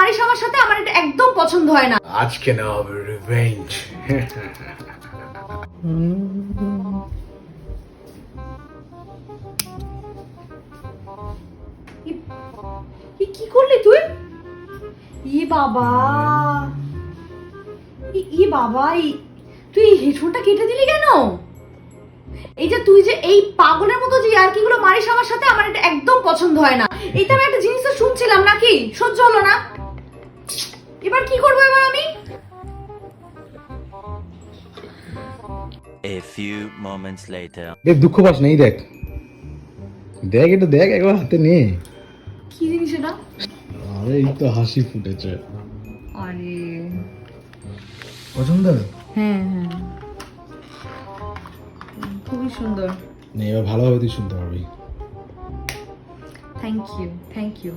মারিস আমার সাথে, আমার এটা একদম পছন্দ হয় না। আজকে না হবে রিভেঞ্জ। কি করলি তুই? ই বাবা, ই বাবা, তুই হেডফোনটা কেটে দিলি কেন? এই যে তুই যে এই পাগলের মতো যে ইয়ার্কিগুলো মারিস আমার সাথে, আমার এটা একদম পছন্দ হয় না। এইটা আমি একটা জিনিস তো শুনছিলাম নাকি, সহ্য হলো না। এবার কি করবো এবার আমি? A few moments later. দেখ দুঃখ পাস না, এই দেখ দেখ, এটা দেখ একবার হাতে নে। কি জিনিস এটা? আরে এই তো হাসি ফুটেছে। আরে পছন্দ? হ্যাঁ হ্যাঁ, খুবই সুন্দর। না এবার ভালোভাবে তুই শুনতে পারবি। Thank you, thank you.